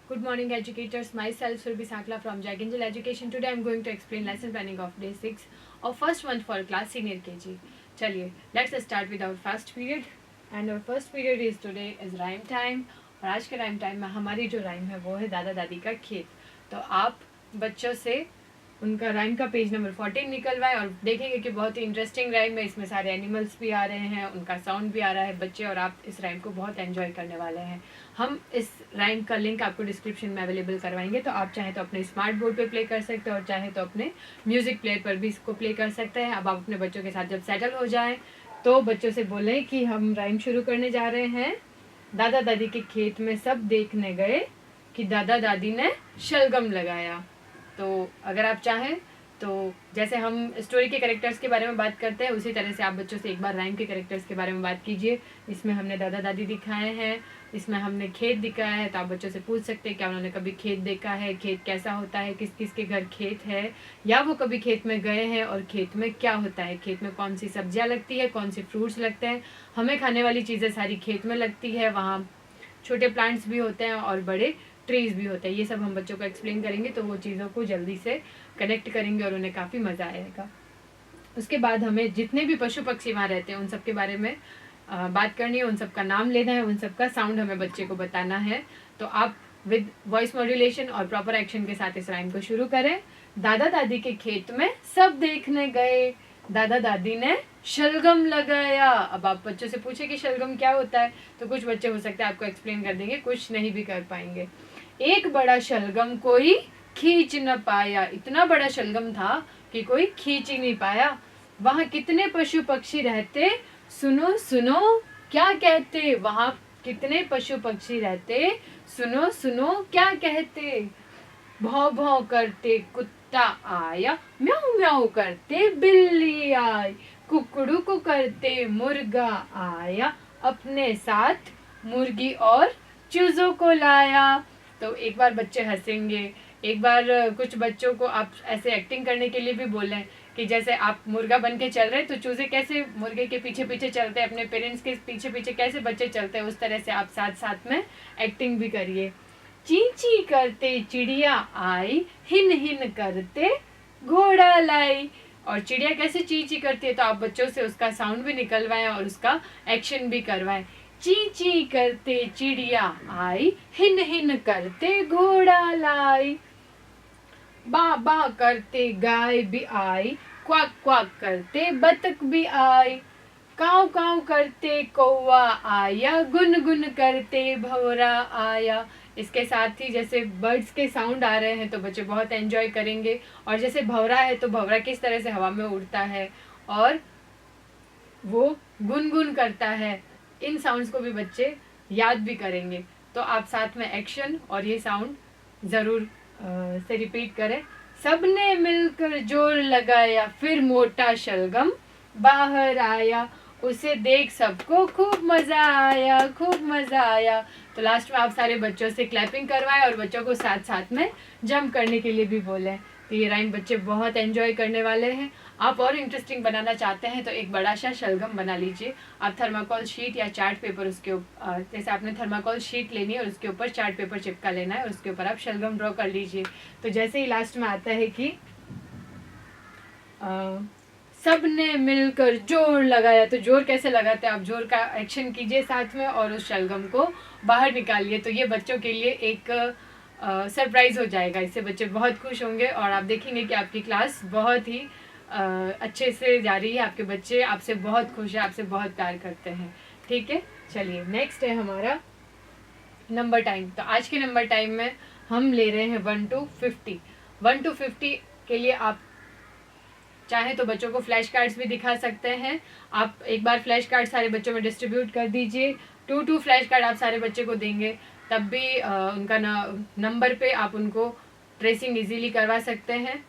Good morning, educators. Myself, Surbi Sakla from Jack Angel Education. Today, I'm going to explain lesson planning of day 6 of first month for class senior KG. चलिए, let's start with our first period. And our first period is today is rhyme time. और आज के rhyme time में हमारी जो rhyme है वो है दादा दादी का खेत. तो आप बच्चों से उनका राइम का पेज नंबर 14 निकलवाएं और देखेंगे कि बहुत ही इंटरेस्टिंग राइम है. इसमें सारे एनिमल्स भी आ रहे हैं, उनका साउंड भी आ रहा है बच्चे, और आप इस राइम को बहुत एंजॉय करने वाले हैं. हम इस राइम का लिंक आपको डिस्क्रिप्शन में अवेलेबल करवाएंगे, तो आप चाहे तो अपने स्मार्ट बोर्ड पे प्ले कर सकते हैं और चाहे तो अपने म्यूजिक प्लेयर पर भी इसको प्ले कर सकते हैं. अब आप अपने बच्चों के साथ जब सेटल हो जाएं तो बच्चों से बोलें कि हम राइम शुरू करने जा रहे हैं. दादा दादी के खेत में सब देखने गए कि दादा दादी ने शलगम लगाया. तो अगर आप चाहें तो जैसे हम स्टोरी के कैरेक्टर्स के बारे में बात करते हैं उसी तरह से आप बच्चों से एक बार राइम के कैरेक्टर्स के बारे में बात कीजिए. इसमें हमने दादा दादी दिखाए हैं, इसमें हमने खेत दिखाया है, तो आप बच्चों से पूछ सकते हैं क्या उन्होंने कभी खेत देखा है, खेत कैसा होता है, किस किस के घर खेत है, या वो कभी खेत में गए हैं और खेत में क्या होता है, खेत में कौन सी सब्जियां लगती है, कौन सी फ्रूट्स लगते हैं. हमें खाने वाली चीज़ें सारी खेत में लगती है, वहाँ छोटे प्लांट्स भी होते हैं और बड़े ट्रीज भी होते हैं. ये सब हम बच्चों को एक्सप्लेन करेंगे तो वो चीज़ों को जल्दी से कनेक्ट करेंगे और उन्हें काफ़ी मज़ा आएगा. उसके बाद हमें जितने भी पशु पक्षी वहाँ रहते हैं उन सब के बारे में बात करनी है, उन सब का नाम लेना है, उन सब का साउंड हमें बच्चे को बताना है. तो आप विद वॉइस मॉड्यूलेशन और प्रॉपर एक्शन के साथ इस राइम को शुरू करें. दादा दादी के खेत में सब देखने गए, दादा दादी ने शलगम लगाया. अब आप बच्चों से पूछे कि शलगम क्या होता है, तो कुछ बच्चे हो सकते हैं आपको एक्सप्लेन कर देंगे, कुछ नहीं भी कर पाएंगे. एक बड़ा शलगम कोई खींच न पाया. इतना बड़ा शलगम था कि कोई खींच ही नहीं पाया. वहाँ कितने पशु पक्षी रहते, सुनो सुनो क्या कहते. वहाँ कितने पशु पक्षी रहते, सुनो सुनो क्या कहते. भौं भौं करते कुत्ता आया, म्याऊ म्याऊ करते बिल्ली आई, कुकड़ू को करते मुर्गा आया, अपने साथ मुर्गी और चूजों को लाया. तो एक बार बच्चे हंसेंगे, एक बार कुछ बच्चों को आप ऐसे एक्टिंग करने के लिए भी बोलें कि जैसे आप मुर्गा बन के चल रहे हैं तो चूजे कैसे मुर्गे के पीछे पीछे चलते हैं, अपने पेरेंट्स के पीछे पीछे कैसे बच्चे चलते हैं, उस तरह से आप साथ साथ में एक्टिंग भी करिए. ची ची करते चिड़िया आई, हिन हिन करते घोड़ा लाई. और चिड़िया कैसे ची ची करती है तो आप बच्चों से उसका साउंड भी निकलवाएं और उसका एक्शन भी करवाएं. ची ची करते चिड़िया आई, हिन हिन करते घोड़ा लाई, बा बा करते गाय भी आई, क्वाक क्वाक करते बतख भी आई, काव काव करते कौवा आया, गुन गुन करते भंवरा आया. इसके साथ ही जैसे बर्ड्स के साउंड आ रहे हैं तो बच्चे बहुत एंजॉय करेंगे. और जैसे भंवरा है तो भंवरा किस तरह से हवा में उड़ता है और वो गुनगुन करता है, इन साउंड्स को भी बच्चे याद भी करेंगे. तो आप साथ में एक्शन और ये साउंड ज़रूर से रिपीट करें. सबने मिलकर जोर लगाया, फिर मोटा शलगम बाहर आया, उसे देख सबको खूब मज़ा आया, खूब मज़ा आया. तो लास्ट में आप सारे बच्चों से क्लैपिंग करवाएं और बच्चों को साथ साथ में जंप करने के लिए भी बोलें. तो ये राइम बच्चे बहुत एंजॉय करने वाले हैं. आप और इंटरेस्टिंग बनाना चाहते हैं तो एक बड़ा सा शलगम बना लीजिए. आप थर्माकोल शीट या चार्ट पेपर उसके ऊपर, जैसे आपने थर्माकोल शीट लेनी है और उसके ऊपर चार्ट पेपर चिपका लेना है और उसके ऊपर आप शलगम ड्रॉ कर लीजिए. तो जैसे ही लास्ट में आता है कि सबने मिलकर जोर लगाया, तो जोर कैसे लगाते हैं, आप जोर का एक्शन कीजिए साथ में और उस शलगम को बाहर निकालिए. तो ये बच्चों के लिए एक सरप्राइज हो जाएगा. इससे बच्चे बहुत खुश होंगे और आप देखेंगे कि आपकी क्लास बहुत ही अच्छे से जा रही है. आपके बच्चे आपसे बहुत खुश है, आपसे बहुत प्यार करते हैं. ठीक है, चलिए नेक्स्ट है हमारा नंबर टाइम. तो आज के नंबर टाइम में हम ले रहे हैं 1 to 50. 1 to 50 के लिए आप चाहे तो बच्चों को फ्लैश कार्ड्स भी दिखा सकते हैं. आप एक बार फ्लैश कार्ड सारे बच्चों में डिस्ट्रीब्यूट कर दीजिए. 2 फ्लैश कार्ड आप सारे बच्चे को देंगे, तब भी उनका नंबर पे आप उनको ट्रेसिंग इजीली करवा सकते हैं.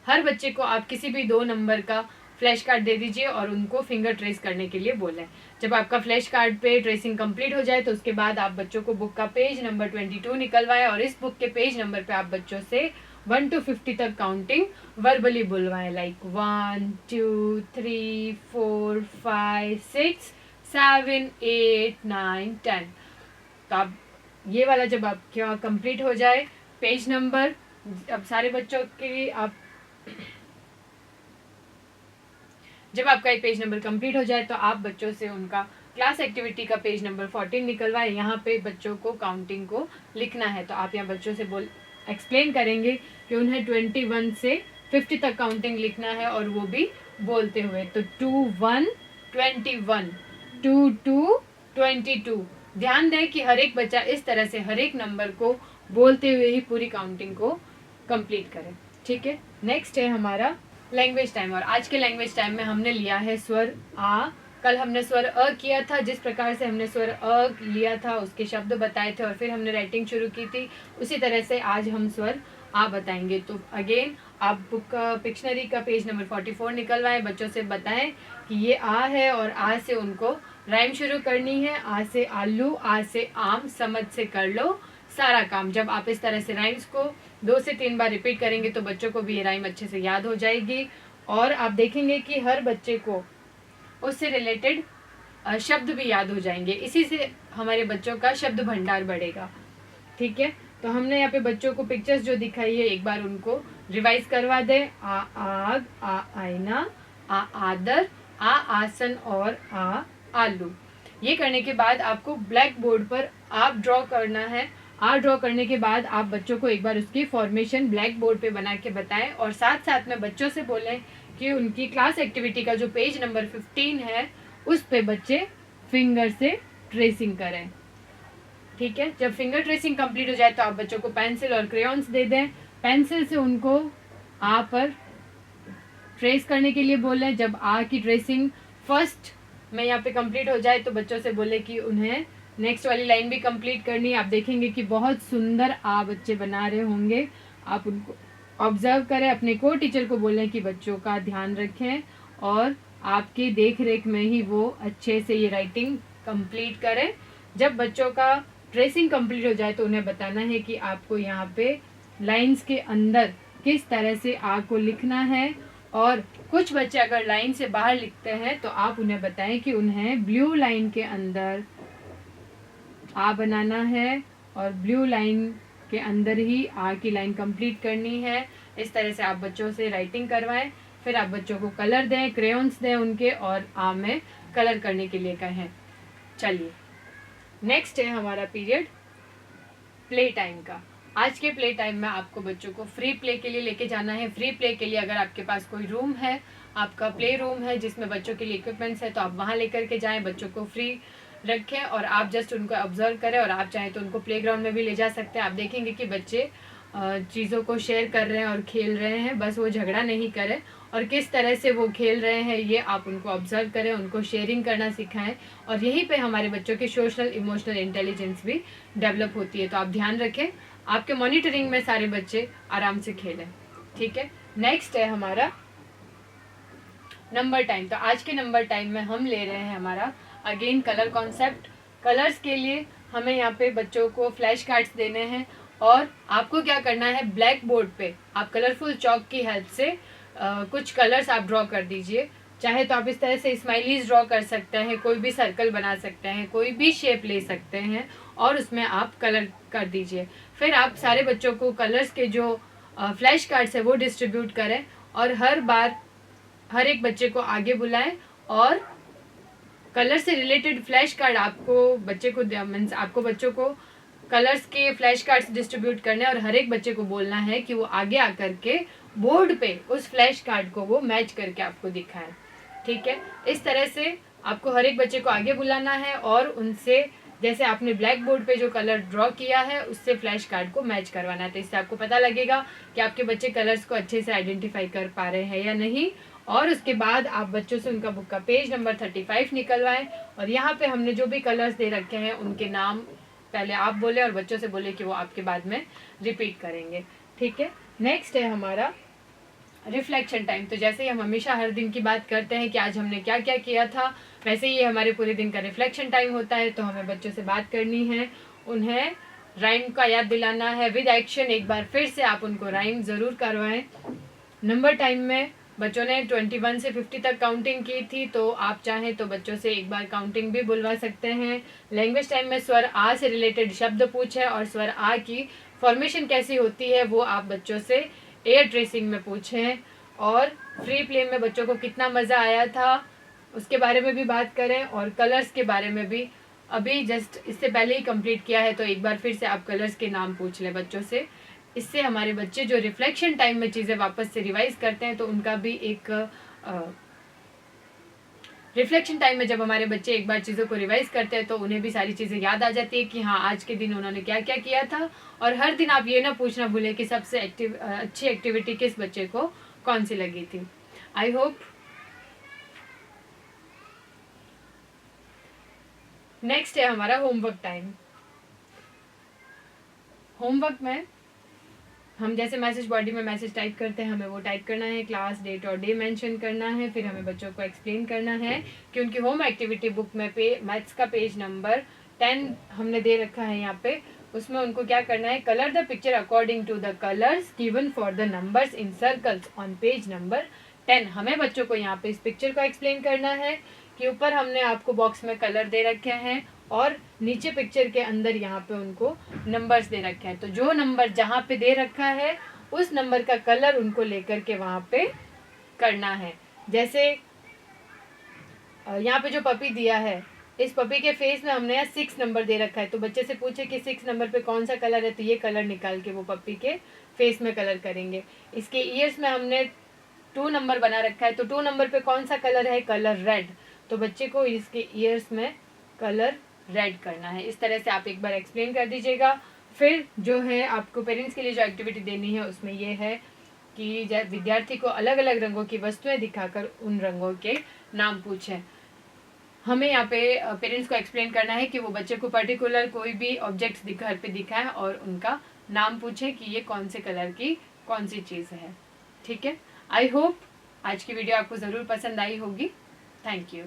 हर बच्चे को आप किसी भी 2 नंबर का फ्लैश कार्ड दे दीजिए और उनको फिंगर ट्रेस करने के लिए बोलें. जब आपका फ्लैश कार्ड पे ट्रेसिंग कंप्लीट हो जाए तो उसके बाद आप बच्चों को बुक का पेज नंबर 22 निकलवाएं और इस बुक के पेज नंबर पे आप बच्चों से 1 to 50 तक काउंटिंग वर्बली बुलवाएं, लाइक 1 2 3 4 5 6 7 8 9 10. तो आप ये वाला जब आपका कंप्लीट हो जाए पेज नंबर, अब सारे बच्चों के आप जब आपका ये पेज नंबर कंप्लीट हो जाए तो आप बच्चों से उनका क्लास एक्टिविटी का पेज नंबर 14 निकलवाए। यहाँ पे बच्चों को काउंटिंग को लिखना है, तो आप यहाँ बच्चों से एक्सप्लेन करेंगे कि उन्हें 21 से 50 तक काउंटिंग लिखना है, और वो भी बोलते हुए। तो 2 1 21, 2 2 22। ध्यान दें कि हर एक बच्चा इस तरह से हर एक नंबर को बोलते हुए ही पूरी काउंटिंग को कंप्लीट करें। ठीक है, नेक्स्ट है हमारा लैंग्वेज टाइम, और आज के लैंग्वेज टाइम में हमने लिया है स्वर आ। कल हमने स्वर अ किया था, जिस प्रकार से हमने स्वर अ लिया था उसके शब्द बताए थे और फिर हमने राइटिंग शुरू की थी, उसी तरह से आज हम स्वर आ बताएंगे। तो अगेन आप बुक का पिक्शनरी का पेज नंबर 44 निकलवाएं, बच्चों से बताएं कि ये आ है और आ से उनको राइम शुरू करनी है। आ से आलू, आ से आम, समझ से कर लो सारा काम। जब आप इस तरह से राइम्स को 2 से 3 बार रिपीट करेंगे तो बच्चों को भी ये राइम अच्छे से याद हो जाएगी, और आप देखेंगे कि हर बच्चे को उससे रिलेटेड शब्द भी याद हो जाएंगे। इसी से हमारे बच्चों का शब्द भंडार बढ़ेगा। ठीक है, तो हमने यहाँ पे बच्चों को पिक्चर्स जो दिखाई है एक बार उनको रिवाइज करवा दे। आ आग, आ आईना, आ आदर, आ आसन और आ आलू। ये करने के बाद आपको ब्लैक बोर्ड पर आप ड्रॉ करना है। आ ड्रॉ करने के बाद आप बच्चों को एक बार उसकी फॉर्मेशन ब्लैक बोर्ड पे बना के बताएं, और साथ साथ में बच्चों से बोलें कि उनकी क्लास एक्टिविटी का जो पेज नंबर 15 है उस पे बच्चे फिंगर से ट्रेसिंग करें। ठीक है, जब फिंगर ट्रेसिंग कंप्लीट हो जाए तो आप बच्चों को पेंसिल और क्रेयॉन्स दे दें। पेंसिल से उनको आ पर ट्रेस करने के लिए बोलें। जब आ की ट्रेसिंग फर्स्ट में यहाँ पे कंप्लीट हो जाए तो बच्चों से बोले कि उन्हें नेक्स्ट वाली लाइन भी कंप्लीट करनी है। आप देखेंगे कि बहुत सुंदर आ बच्चे बना रहे होंगे, आप उनको ऑब्जर्व करें। अपने को टीचर को बोलें कि बच्चों का ध्यान रखें और आपके देख रेख में ही वो अच्छे से ये राइटिंग कंप्लीट करें। जब बच्चों का ट्रेसिंग कंप्लीट हो जाए तो उन्हें बताना है कि आपको यहाँ पे लाइंस के अंदर किस तरह से आ को लिखना है, और कुछ बच्चे अगर लाइन से बाहर लिखते हैं तो आप उन्हें बताएं कि उन्हें ब्लू लाइन के अंदर आ बनाना है और ब्लू लाइन के अंदर ही आ की लाइन कंप्लीट करनी है। इस तरह से आप बच्चों से राइटिंग करवाएं। फिर आप बच्चों को कलर दें, क्रेयॉन्स दें उनके, और आ में कलर करने के लिए कहें। चलिए, नेक्स्ट है हमारा पीरियड प्ले टाइम का। आज के प्ले टाइम में आपको बच्चों को फ्री प्ले के लिए लेके जाना है। फ्री प्ले के लिए अगर आपके पास कोई रूम है, आपका प्ले रूम है जिसमें बच्चों के लिए इक्विपमेंट्स है, तो आप वहाँ लेकर के जाएं। बच्चों को फ्री रखें और आप जस्ट उनको ऑब्जर्व करें, और आप चाहें तो उनको प्लेग्राउंड में भी ले जा सकते हैं। आप देखेंगे कि बच्चे चीज़ों को शेयर कर रहे हैं और खेल रहे हैं, बस वो झगड़ा नहीं करें, और किस तरह से वो खेल रहे हैं ये आप उनको ऑब्जर्व करें, उनको शेयरिंग करना सिखाएं, और यहीं पे हमारे बच्चों की सोशल इमोशनल इंटेलिजेंस भी डेवलप होती है। तो आप ध्यान रखें, आपके मॉनिटरिंग में सारे बच्चे आराम से खेलें। ठीक है, नेक्स्ट है हमारा नंबर टाइम। तो आज के नंबर टाइम में हम ले रहे हैं हमारा अगेन कलर कॉन्सेप्ट। कलर्स के लिए हमें यहाँ पे बच्चों को फ्लैश कार्ड्स देने हैं, और आपको क्या करना है, ब्लैक बोर्ड पे आप कलरफुल चॉक की हेल्प से कुछ कलर्स आप ड्रॉ कर दीजिए। चाहे तो आप इस तरह से स्माइलीज ड्रॉ कर सकते हैं, कोई भी सर्कल बना सकते हैं, कोई भी शेप ले सकते हैं, और उसमें आप कलर कर दीजिए। फिर आप सारे बच्चों को कलर्स के जो फ्लैश कार्ड्स है वो डिस्ट्रीब्यूट करें, और हर बार हर एक बच्चे को आगे बुलाएं और कलर से रिलेटेड फ्लैश कार्ड आपको बच्चे को मीन्स आपको बच्चों को कलर्स के फ्लैश कार्ड्स डिस्ट्रीब्यूट करने, और हर एक बच्चे को बोलना है कि वो आगे आकर के बोर्ड पे उस फ्लैश कार्ड को वो मैच करके आपको दिखाए। ठीक है, इस तरह से आपको हर एक बच्चे को आगे बुलाना है और उनसे जैसे आपने ब्लैक बोर्ड पे जो कलर ड्रॉ किया है उससे फ्लैश कार्ड को मैच करवाना है। तो इससे आपको पता लगेगा कि आपके बच्चे कलर्स को अच्छे से आइडेंटिफाई कर पा रहे हैं या नहीं। और उसके बाद आप बच्चों से उनका बुक का पेज नंबर 35 निकलवाएं, और यहाँ पे हमने जो भी कलर्स दे रखे हैं उनके नाम पहले आप बोले और बच्चों से बोले कि वो आपके बाद में रिपीट करेंगे। ठीक है, नेक्स्ट है हमारा रिफ्लेक्शन टाइम। तो जैसे ही हम हमेशा हर दिन की बात करते हैं कि आज हमने क्या क्या किया था, वैसे ही हमारे पूरे दिन का रिफ्लेक्शन टाइम होता है। तो हमें बच्चों से बात करनी है, उन्हें राइम का याद दिलाना है विद एक्शन। एक बार फिर से आप उनको राइम ज़रूर करवाएं। नंबर टाइम में बच्चों ने 21 से 50 तक काउंटिंग की थी, तो आप चाहें तो बच्चों से एक बार काउंटिंग भी बुलवा सकते हैं। लैंग्वेज टाइम में स्वर आ से रिलेटेड शब्द पूछे और स्वर आ की फॉर्मेशन कैसी होती है वो आप बच्चों से एयर ट्रेसिंग में पूछें। और फ्री प्ले में बच्चों को कितना मज़ा आया था उसके बारे में भी बात करें, और कलर्स के बारे में भी अभी जस्ट इससे पहले ही कंप्लीट किया है, तो एक बार फिर से आप कलर्स के नाम पूछ लें बच्चों से। इससे हमारे बच्चे जो रिफ्लेक्शन टाइम में चीज़ें वापस से रिवाइज करते हैं तो उनका भी एक रिफ्लेक्शन टाइम में जब हमारे बच्चे एक बार चीज़ों को रिवाइज करते हैं तो उन्हें भी सारी चीज़ें याद आ जाती है कि हाँ आज के दिन उन्होंने क्या क्या किया था। और हर दिन आप ये ना पूछना भूलें कि सबसे अच्छी एक्टिविटी किस बच्चे को कौन सी लगी थी। I hope. नेक्स्ट है हमारा होमवर्क टाइम। होमवर्क में हम जैसे मैसेज बॉडी में मैसेज टाइप करते हैं, हमें वो टाइप करना है, क्लास डेट और डे मेंशन करना है, फिर हमें बच्चों को एक्सप्लेन करना है कि उनकी होम एक्टिविटी बुक में मैथ्स का पेज नंबर 10 हमने दे रखा है यहाँ पे, उसमें उनको क्या करना है, colour the picture according to the colours given for the numbers in circles on page number 10। हमें बच्चों को यहाँ पे इस पिक्चर को एक्सप्लेन करना है कि ऊपर हमने आपको बॉक्स में कलर दे रखे हैं और नीचे पिक्चर के अंदर यहाँ पे उनको नंबर्स दे रखे हैं। तो जो नंबर जहाँ पे दे रखा है उस नंबर का कलर उनको लेकर के वहाँ पे करना है। जैसे यहाँ पे जो पपी दिया है, इस पपी के फेस में हमने यहाँ 6 नंबर दे रखा है, तो बच्चे से पूछे कि 6 नंबर पे कौन सा कलर है, तो ये कलर निकाल के वो पपी के फेस में कलर करेंगे। इसके ईयर्स में हमने 2 नंबर बना रखा है, तो 2 नंबर पे कौन सा कलर है, कलर रेड, तो बच्चे को इसके ईयर्स में कलर रेड करना है। इस तरह से आप एक बार एक्सप्लेन कर दीजिएगा। फिर जो है आपको पेरेंट्स के लिए जो एक्टिविटी देनी है उसमें ये है कि विद्यार्थी को अलग अलग रंगों की वस्तुएं दिखाकर उन रंगों के नाम पूछें। हमें यहाँ पे पेरेंट्स को एक्सप्लेन करना है कि वो बच्चे को पर्टिकुलर कोई भी ऑब्जेक्ट्स घर पे दिखाएं और उनका नाम पूछे कि ये कौन से कलर की कौन सी चीज़ है। ठीक है, आई होप आज की वीडियो आपको ज़रूर पसंद आई होगी। Thank you.